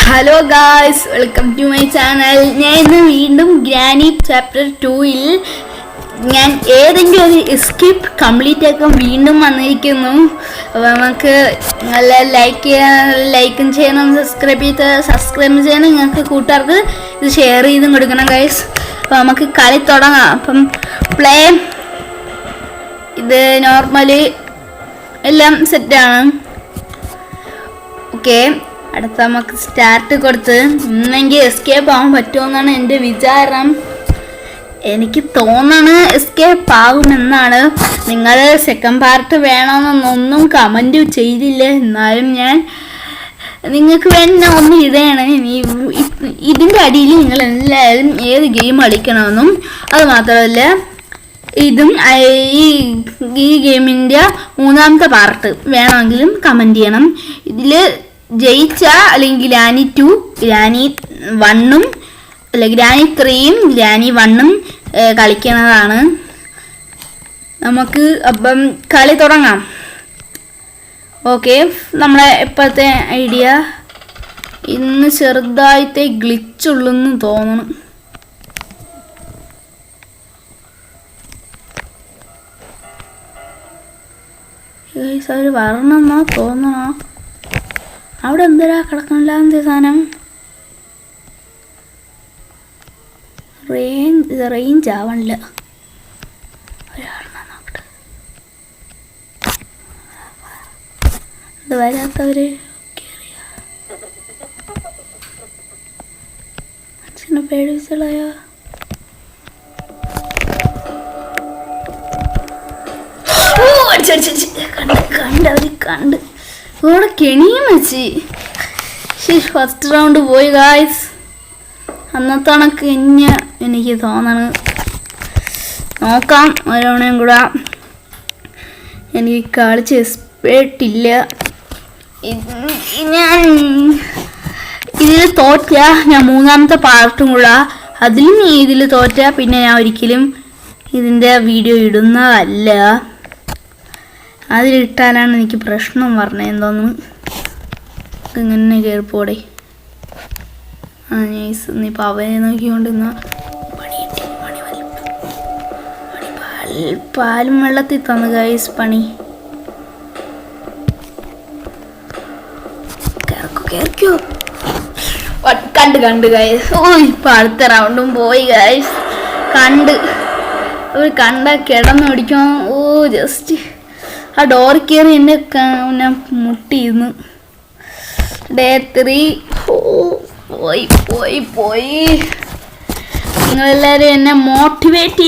Hello guys, welcome to my channel. ഞാൻ ഇന്ന് വീണ്ടും ഗ്രാനി ചാപ്റ്റർ 2-ൽ ഞാൻ ഏതെങ്കിലും ഒരു എസ്കേപ്പ് കംപ്ലീറ്റ് ആക്കാൻ വീണ്ടും വന്നിരിക്കുന്നു. അപ്പോൾ നമുക്ക് നല്ല ലൈക്കും ചെയ്യണം, സബ്സ്ക്രൈബ് ചെയ്യണം. നിങ്ങൾക്ക് കൂട്ടുകാർക്ക് ഇത് ഷെയർ ചെയ്തും കൊടുക്കണം ഗൈസ്. അപ്പോൾ നമുക്ക് കളി തുടങ്ങാം. അപ്പം പ്ലേ ഇത് നോർമലി എല്ലാം സെറ്റാണ്. ഓക്കെ, അടുത്ത നമുക്ക് സ്റ്റാർട്ട് കൊടുത്ത് ഇന്നെങ്കിൽ എസ്കേപ്പ് ആവാൻ പറ്റുമെന്നാണ് എൻ്റെ വിചാരം. എനിക്ക് തോന്നണ് എസ്കേപ്പ് ആകുമെന്നാണ്. നിങ്ങൾ സെക്കൻഡ് പാർട്ട് വേണമെന്നൊന്നും കമൻറ്റ് ചെയ്തില്ല. എന്നാലും ഞാൻ നിങ്ങൾക്ക് വേണ്ടി ഒന്ന് ഇതാണ്. ഇതിൻ്റെ അടിയിൽ നിങ്ങൾ എല്ലാവരും ഏത് ഗെയിം കളിക്കണമെന്നും അത് മാത്രമല്ല ഇതും ഈ ഗെയിമിൻ്റെ മൂന്നാമത്തെ പാർട്ട് വേണമെങ്കിലും കമൻറ്റ് ചെയ്യണം. ഇതിൽ ജയിച്ച അല്ലെങ്കിൽ ഗ്രാനി 2, ഗ്രാനി 1 അല്ല ഗ്രാനി 3-യും ഗ്രാനി 1-ഉം കളിക്കുന്നതാണ്. നമുക്ക് അപ്പം കളി തുടങ്ങാം. ഓക്കെ, നമ്മളെ ഇപ്പോഴത്തെ ഐഡിയ ഇന്ന് ചെറുതായിട്ടേ ഗ്ലിച്ചുള്ളെന്ന് തോന്നണം. അവർ വരണമെന്നാ തോന്നണോ? അവിടെ എന്തിനാ കിടക്കണില്ലാത്ത സാധനം? റേഞ്ച് ആവണില്ല. ഇത് വരാത്തവര് മനുഷ്യനെ പേടിച്ചളയോ? കണ്ട് ഇവിടെ കെണിയും വെച്ച് ഫസ്റ്റ് റൗണ്ട് പോയി ഗായ്സ്. അന്നത്തെ കണക്ക് എനിക്ക് തോന്നണ്. നോക്കാം ഒരവണയും കൂടെ. എനിക്ക് കളിച്ച് എക്സ്പേർട്ടില്ല. ഞാൻ ഇതിൽ തോറ്റ ഞാൻ മൂന്നാമത്തെ പാർട്ടും കൂടെ അതിലും ഇതിൽ തോറ്റ പിന്നെ ഞാൻ ഒരിക്കലും ഇതിൻ്റെ വീഡിയോ ഇടുന്നതല്ല. അതിലിട്ടാലാണ് എനിക്ക് പ്രശ്നം പറഞ്ഞത് തോന്നുന്നു. ഇങ്ങനെ കയറിപ്പോടെ. നൈസ്. ഇനിയിപ്പോൾ അവനെ നോക്കിക്കൊണ്ട് പാലും വെള്ളത്തിൽ തന്നു ഗൈസ് പണി. കേറിക്കോ. കണ്ട് ഗൈസ്. ഇപ്പം അടുത്ത റൗണ്ടും പോയി ഗൈസ്. കണ്ട കിടന്നോടിക്കും. ജസ്റ്റ് ആ ഡോർ കയറി എന്നെ മുട്ടിയിരുന്നു. ഡേ 3 പോയി. നിങ്ങളെല്ലാവരും എന്നെ മോട്ടിവേറ്റ്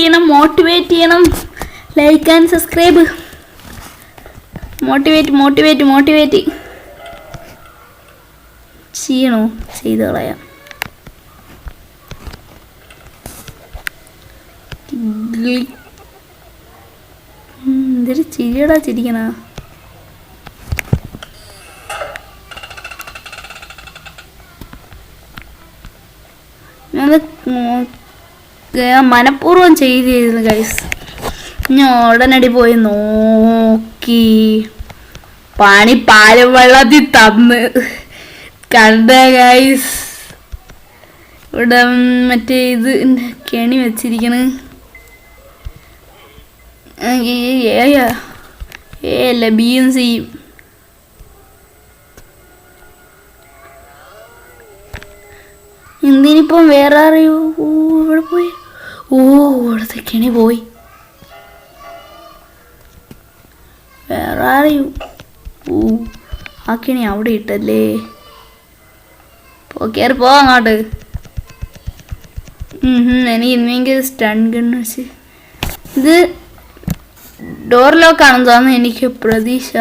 ചെയ്യണം. Like and subscribe. മോട്ടിവേറ്റ് ചെയ്യണോ? ചെയ്ത് കളയാം. എന്തൊരു ചിരിയടാ ചിരിക്കണ. മനഃപൂർവ്വം ചെയ്തിരുന്നു ഗൈസ്. ഞാൻ ഉടനടി പോയി നോക്കി. പാലും വെള്ളത്തിൽ തന്ന് കണ്ട ഗൈസ്. ഇവിടെ മറ്റേ ഇത് കെണി വെച്ചിരിക്കണ്. അല്ല ബിയും സിയും. എന്തിനിപ്പം വേറെ അറിയൂ. ഇവിടെ പോയി. ഇവിടുത്തെ കെണി പോയി. വേറെ അറിയൂ. ആ കെണി അവിടെ ഇട്ടല്ലേ. കയറി പോ അങ്ങോട്ട്. എനിക്ക് ഇന്നെങ്കിൽ സ്റ്റൺ ഗണ്ണ് വെച്ച്. ഇത് ഡോർ ലോക്ക് ആണെന്ന് തോന്നുന്നു. എനിക്ക് പ്രതീക്ഷ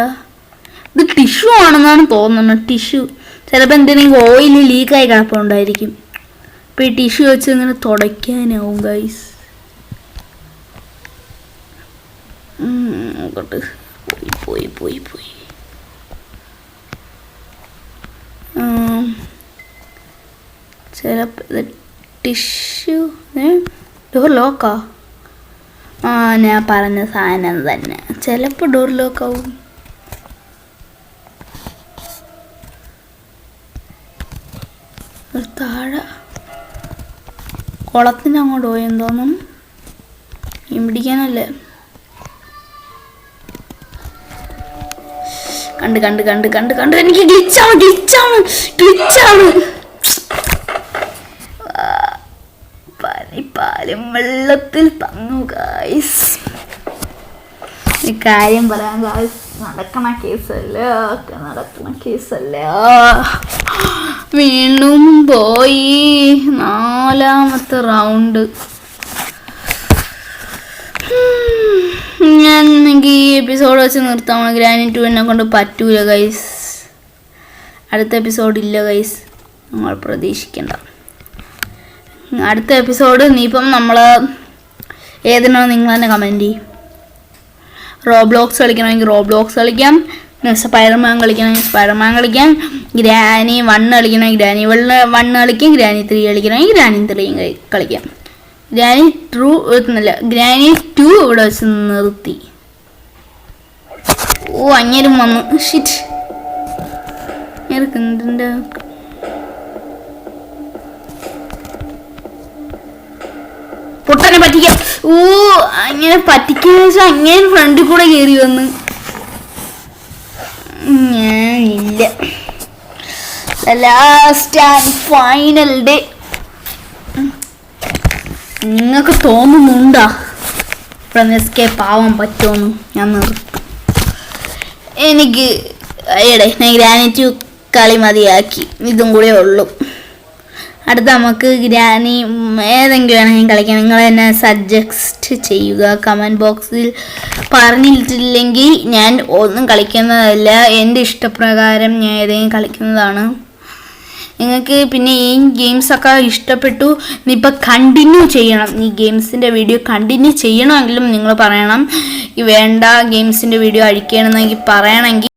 ഇത് ടിഷ്യൂ ആണെന്നാണ് തോന്നുന്നത്. ടിഷ്യൂ ചിലപ്പോൾ എന്തെങ്കിലും ഓയിൽ ലീക്കായി കിടപ്പുണ്ടായിരിക്കും. അപ്പോൾ ഈ ടിഷ്യൂ വെച്ച് ഇങ്ങനെ തുടയ്ക്കാനാവും ഗൈസ്. നോക്കട്ടെ. പോയി ചിലപ്പോൾ ടിഷ്യൂ ഡോർ ലോക്കാ. ഞാൻ പറഞ്ഞ സാധനം തന്നെ. ചിലപ്പോൾ ഡോർ ലോക്കാവും. താഴെ കുളത്തിൻ്റെ അങ്ങോട്ട് പോയെന്ന് തോന്നുന്നു. മീൻ പിടിക്കാനല്ലേ? കണ്ട് കണ്ട് കണ്ട് കണ്ട് കണ്ട് എനിക്ക് ഗ്ലിച്ചാണ്. പാലും വെള്ളത്തിൽ തന്നു ഗായ്സ്. ഈ കാര്യം പറയാൻ ഗായ്സ്, നടക്കണ കേസല്ല. വീണ്ടും പോയി 4ാമത്തെ റൗണ്ട്. ഞാൻ എനിക്ക് ഈ എപ്പിസോഡ് വെച്ച് നിർത്താം. ഗ്രാനി 2 എന്നെ കൊണ്ട് പറ്റൂല ഗൈസ്. അടുത്ത എപ്പിസോഡ് ഇല്ല ഗൈസ്, നമ്മൾ പ്രതീക്ഷിക്കണ്ട. അടുത്ത എപ്പിസോഡ് ഇനിയിപ്പം നമ്മൾ ഏതിനോ നിങ്ങൾ തന്നെ കമൻറ്റ് ചെയ്യും. റോബ്ലോക്സ് കളിക്കണമെങ്കിൽ റോബ്ലോക്സ് കളിക്കാം, സ്പൈഡർമാൻ കളിക്കണമെങ്കിൽ സ്പൈഡർമാൻ കളിക്കാം, ഗ്രാനി 1 കളിക്കണമെങ്കിൽ ഗ്രാനി 1 കളിക്കാം, ഗ്രാനി 3 കളിക്കണമെങ്കിൽ ഗ്രാനി 3 കളിക്കാം. ഗ്രാനി 2 ഇവിടെ വെച്ച് നിർത്തി. അങ്ങേരും വന്നു. ഷിറ്റ്, പൊട്ടനെ പറ്റിക്കാം. അങ്ങനെ പറ്റിക്കാന്ന് വെച്ചാൽ അങ്ങനെ ഫ്രണ്ടിൽ കൂടെ കയറി വന്ന്. ഞാനില്ല. Last and final day. നിങ്ങൾക്ക് തോന്നുന്നുണ്ടാ ഇവിടെ എസ്കേപ്പ് ആവാൻ പറ്റുമെന്ന്? ഞാൻ നിർത്തും. എനിക്ക് ഞാൻ ഗ്രാനി 2 കളി മതിയാക്കി. ഇതും കൂടെ ഉള്ളൂ. അടുത്ത നമുക്ക് ഗ്രാനി ഏതെങ്കിലും വേണമെങ്കിൽ കളിക്കാം. നിങ്ങൾ എന്നെ സജസ്റ്റ് ചെയ്യുക കമൻറ്റ് ബോക്സിൽ. പറഞ്ഞിട്ടില്ലെങ്കിൽ ഞാൻ ഒന്നും കളിക്കുന്നതല്ല, എൻ്റെ ഇഷ്ടപ്രകാരം ഞാൻ ഏതെങ്കിലും കളിക്കുന്നതാണ്. നിങ്ങൾക്ക് പിന്നെ ഈ ഗെയിംസൊക്കെ ഇഷ്ടപ്പെട്ടു, ഇനിയിപ്പോൾ കണ്ടിന്യൂ ചെയ്യണം, ഈ ഗെയിംസിൻ്റെ വീഡിയോ കണ്ടിന്യൂ ചെയ്യണമെങ്കിലും നിങ്ങൾ പറയണം. ഈ വേണ്ട ഗെയിംസിൻ്റെ വീഡിയോ അഴിക്കണമെന്നെങ്കിൽ പറയണമെങ്കിൽ